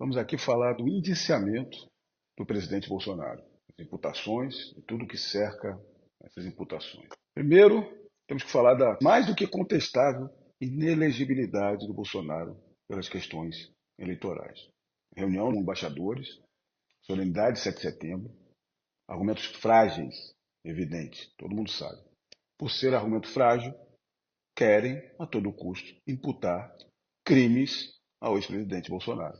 Vamos aqui falar do indiciamento do presidente Bolsonaro, as imputações e tudo que cerca essas imputações. Primeiro, temos que falar da mais do que contestável inelegibilidade do Bolsonaro pelas questões eleitorais. Reunião com embaixadores, solenidade de 7 de setembro, argumentos frágeis, evidentes, todo mundo sabe. Por ser argumento frágil, querem, a todo custo, imputar crimes ao ex-presidente Bolsonaro.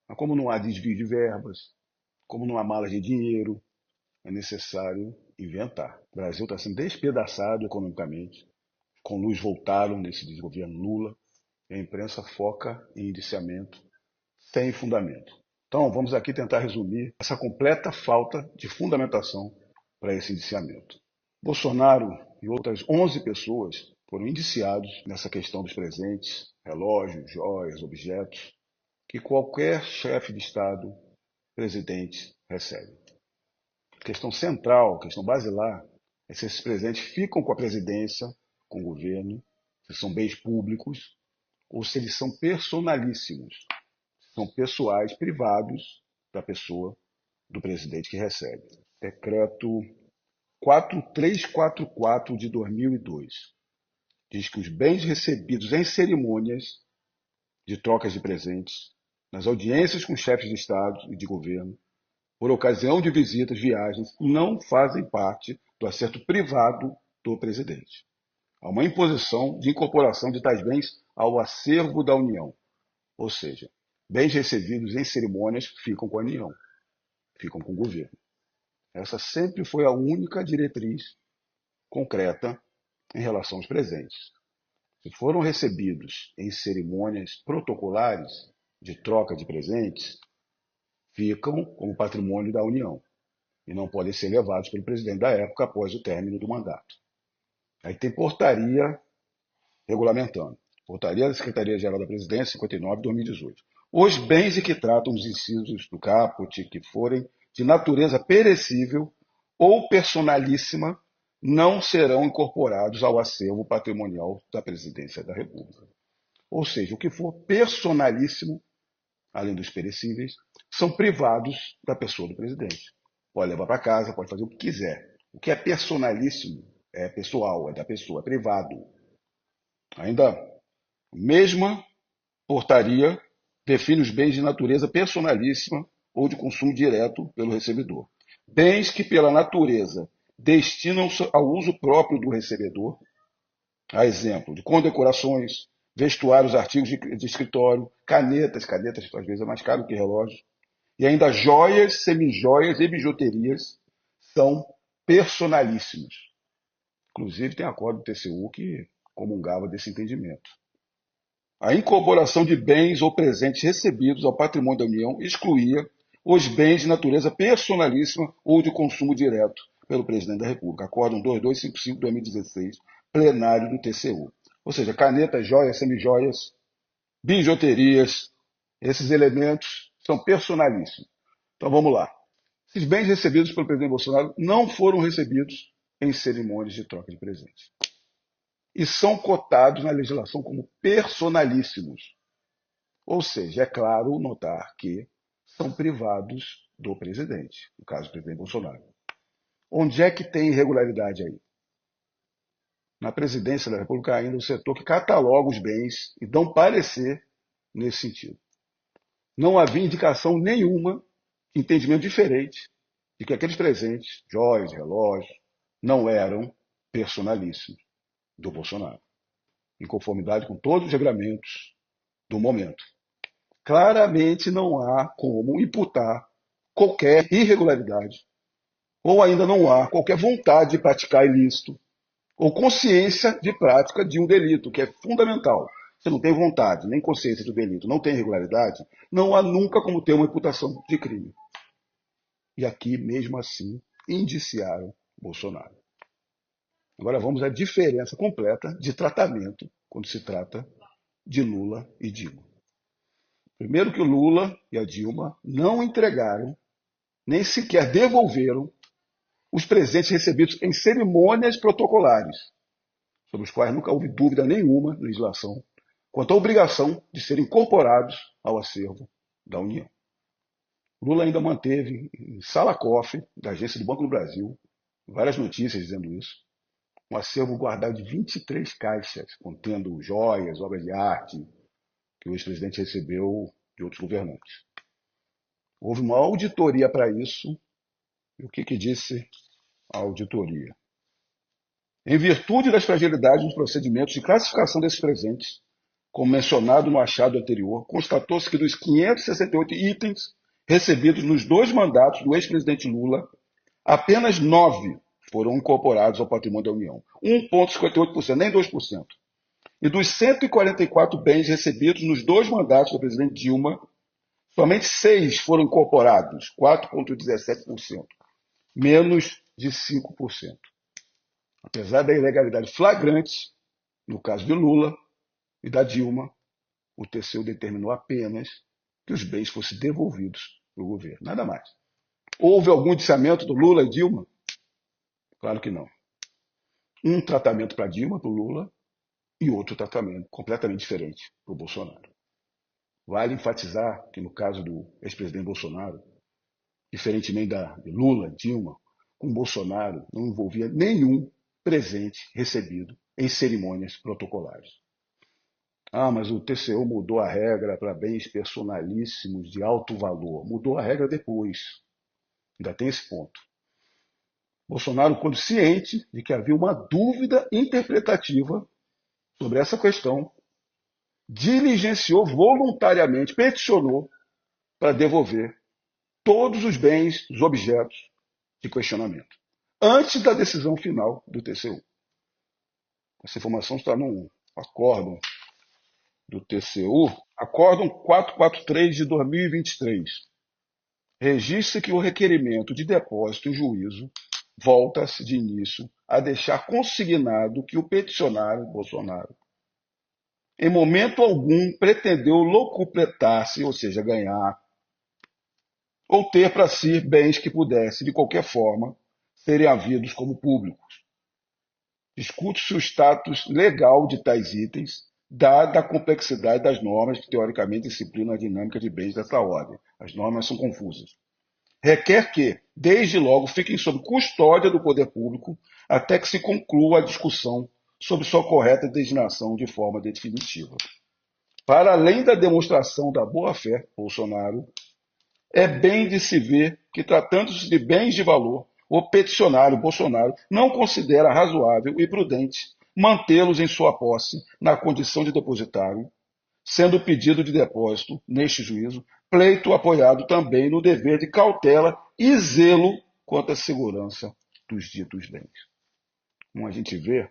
Mas como não há desvio de verbas, como não há malas de dinheiro, é necessário inventar. O Brasil está sendo despedaçado economicamente, com luz voltaram nesse desgoverno Lula, e a imprensa foca em indiciamento sem fundamento. Então, vamos aqui tentar resumir essa completa falta de fundamentação para esse indiciamento. Bolsonaro e outras 11 pessoas foram indiciados nessa questão dos presentes, relógios, joias, objetos, que qualquer chefe de Estado, presidente, recebe. A questão central, a questão basilar, é se esses presentes ficam com a presidência, com o governo, se são bens públicos, ou se eles são personalíssimos, se são pessoais, privados da pessoa do presidente que recebe. Decreto 4344 de 2002 diz que os bens recebidos em cerimônias de trocas de presentes, nas audiências com chefes de Estado e de governo, por ocasião de visitas, viagens, não fazem parte do acerto privado do presidente. Há uma imposição de incorporação de tais bens ao acervo da União, ou seja, bens recebidos em cerimônias ficam com a União, ficam com o governo. Essa sempre foi a única diretriz concreta em relação aos presentes. Se foram recebidos em cerimônias protocolares de troca de presentes, ficam como patrimônio da União e não podem ser levados pelo presidente da época após o término do mandato. Aí tem portaria regulamentando. Portaria da Secretaria-Geral da Presidência, 59 de 2018. Os bens de que tratam os incisos do caput que forem de natureza perecível ou personalíssima não serão incorporados ao acervo patrimonial da Presidência da República. Ou seja, o que for personalíssimo, além dos perecíveis, são privados da pessoa do presidente. Pode levar para casa, pode fazer o que quiser. O que é personalíssimo é pessoal, é da pessoa, é privado. Ainda, a mesma portaria define os bens de natureza personalíssima ou de consumo direto pelo recebedor. Bens que, pela natureza, destinam-se ao uso próprio do recebedor, a exemplo de condecorações, vestuários, artigos de escritório, canetas às vezes é mais caro que relógio, e ainda joias, semijoias e bijuterias são personalíssimos. Inclusive tem acordo do TCU que comungava desse entendimento. A incorporação de bens ou presentes recebidos ao patrimônio da União excluía os bens de natureza personalíssima ou de consumo direto pelo presidente da República. Acórdão 2255 de 2016, plenário do TCU. Ou seja, canetas, joias, semijoias, bijuterias, esses elementos são personalíssimos. Então vamos lá. Esses bens recebidos pelo presidente Bolsonaro não foram recebidos em cerimônias de troca de presentes. E são cotados na legislação como personalíssimos. Ou seja, é claro notar que são privados do presidente, no caso do presidente Bolsonaro. Onde é que tem irregularidade aí? Na presidência da República ainda o setor que cataloga os bens e dão parecer nesse sentido. Não havia indicação nenhuma, entendimento diferente, de que aqueles presentes, joias, relógios, não eram personalíssimos do Bolsonaro, em conformidade com todos os regramentos do momento. Claramente não há como imputar qualquer irregularidade, ou ainda não há qualquer vontade de praticar ilícito, ou consciência de prática de um delito, que é fundamental. Você não tem vontade, nem consciência do delito, não tem irregularidade, não há nunca como ter uma imputação de crime. E aqui, mesmo assim, indiciaram Bolsonaro. Agora vamos à diferença completa de tratamento quando se trata de Lula e Dilma. Primeiro que o Lula e a Dilma não entregaram, nem sequer devolveram os presentes recebidos em cerimônias protocolares, sobre os quais nunca houve dúvida nenhuma na legislação, quanto à obrigação de serem incorporados ao acervo da União. Lula ainda manteve em sala-cofre da agência do Banco do Brasil, várias notícias dizendo isso, um acervo guardado de 23 caixas, contendo joias, obras de arte, que o ex-presidente recebeu de outros governantes. Houve uma auditoria para isso, e o que disse a auditoria? Em virtude das fragilidades dos procedimentos de classificação desses presentes, como mencionado no achado anterior, constatou-se que dos 568 itens recebidos nos 2 mandatos do ex-presidente Lula, apenas 9 foram incorporados ao patrimônio da União, 1,58%, nem 2%. E dos 144 bens recebidos nos 2 mandatos do presidente Dilma, somente 6 foram incorporados, 4,17%, menos de 5%. Apesar da ilegalidade flagrante, no caso de Lula e da Dilma, o TCU determinou apenas que os bens fossem devolvidos para o governo, nada mais. Houve algum indiciamento do Lula e Dilma? Claro que não. Um tratamento para Dilma, para o Lula, e outro tratamento completamente diferente para o Bolsonaro. Vale enfatizar que no caso do ex-presidente Bolsonaro, diferentemente de Lula, Dilma, com Bolsonaro não envolvia nenhum presente recebido em cerimônias protocolares. Mas o TCU mudou a regra para bens personalíssimos de alto valor. Mudou a regra depois. Ainda tem esse ponto. Bolsonaro, quando ciente de que havia uma dúvida interpretativa sobre essa questão, diligenciou voluntariamente, peticionou para devolver todos os bens, os objetos de questionamento, antes da decisão final do TCU. Essa informação está num acórdão do TCU, acórdão 443 de 2023. Registra que o requerimento de depósito em juízo volta-se de início a deixar consignado que o peticionário, Bolsonaro, em momento algum pretendeu locupletar-se, ou seja, ganhar, ou ter para si bens que pudessem, de qualquer forma, serem havidos como públicos. Discute-se o status legal de tais itens, dada a complexidade das normas que, teoricamente, disciplinam a dinâmica de bens dessa ordem. As normas são confusas. Requer que, desde logo, fiquem sob custódia do poder público até que se conclua a discussão sobre sua correta designação de forma definitiva. Para além da demonstração da boa-fé, Bolsonaro, é bem de se ver que, tratando-se de bens de valor, o peticionário Bolsonaro não considera razoável e prudente mantê-los em sua posse na condição de depositário, sendo o pedido de depósito, neste juízo, pleito apoiado também no dever de cautela e zelo quanto à segurança dos ditos bens. Como a gente vê,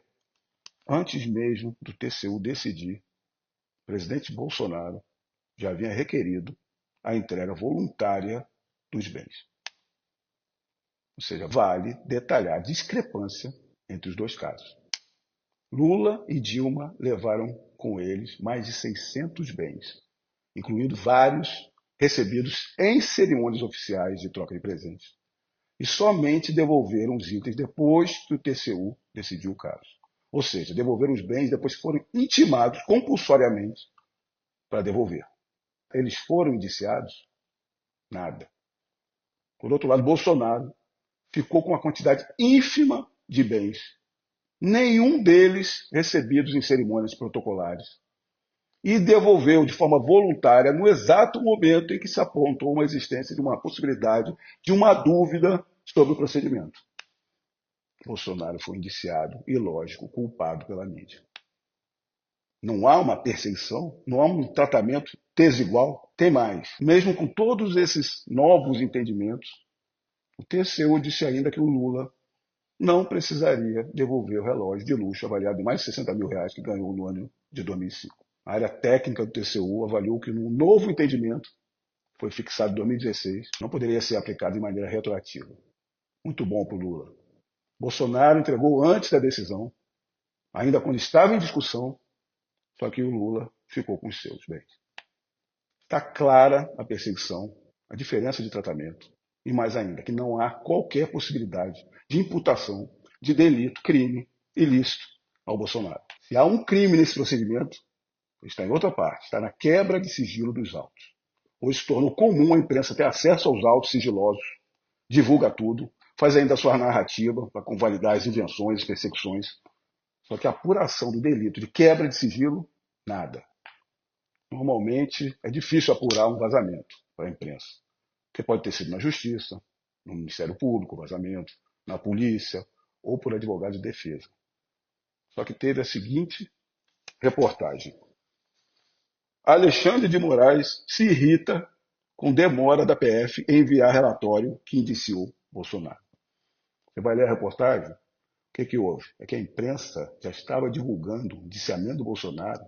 antes mesmo do TCU decidir, o presidente Bolsonaro já havia requerido a entrega voluntária dos bens. Ou seja, vale detalhar a discrepância entre os dois casos. Lula e Dilma levaram com eles mais de 600 bens, incluindo vários recebidos em cerimônias oficiais de troca de presentes, e somente devolveram os itens depois que o TCU decidiu o caso. Ou seja, devolveram os bens depois que foram intimados compulsoriamente para devolver. Eles foram indiciados? Nada. Por outro lado, Bolsonaro ficou com uma quantidade ínfima de bens, nenhum deles recebidos em cerimônias protocolares, e devolveu de forma voluntária no exato momento em que se apontou uma existência de uma possibilidade, de uma dúvida sobre o procedimento. Bolsonaro foi indiciado e, lógico, culpado pela mídia. Não há uma perseguição, não há um tratamento desigual, tem mais. Mesmo com todos esses novos entendimentos, o TCU disse ainda que o Lula não precisaria devolver o relógio de luxo avaliado em mais de 60 mil reais que ganhou no ano de 2005. A área técnica do TCU avaliou que um novo entendimento foi fixado em 2016, não poderia ser aplicado de maneira retroativa. Muito bom para o Lula. Bolsonaro entregou antes da decisão, ainda quando estava em discussão, só que o Lula ficou com os seus bens. Está clara a perseguição, a diferença de tratamento, e mais ainda, que não há qualquer possibilidade de imputação de delito, crime ilícito ao Bolsonaro. Se há um crime nesse procedimento, está em outra parte, está na quebra de sigilo dos autos. Hoje se tornou comum a imprensa ter acesso aos autos sigilosos, divulga tudo, faz ainda a sua narrativa para convalidar as invenções, perseguições. Só que a apuração do delito de quebra de sigilo, nada. Normalmente é difícil apurar um vazamento para a imprensa, porque pode ter sido na Justiça, no Ministério Público, vazamento, na polícia ou por advogado de defesa. Só que teve a seguinte reportagem. Alexandre de Moraes se irrita com demora da PF em enviar relatório que indiciou Bolsonaro. Você vai ler a reportagem? O que houve? É que a imprensa já estava divulgando o indiciamento do Bolsonaro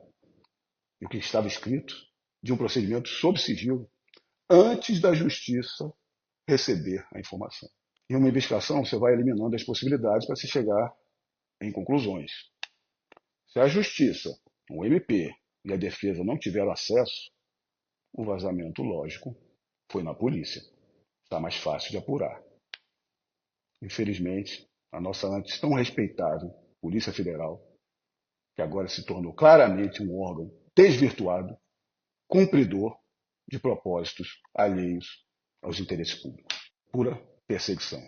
e o que estava escrito de um procedimento sob sigilo antes da Justiça receber a informação. Em uma investigação, você vai eliminando as possibilidades para se chegar em conclusões. Se a Justiça, o MP e a defesa não tiveram acesso, o vazamento lógico foi na polícia. Está mais fácil de apurar. Infelizmente, a nossa antes tão respeitável Polícia Federal, que agora se tornou claramente um órgão desvirtuado, cumpridor de propósitos alheios aos interesses públicos. Pura perseguição.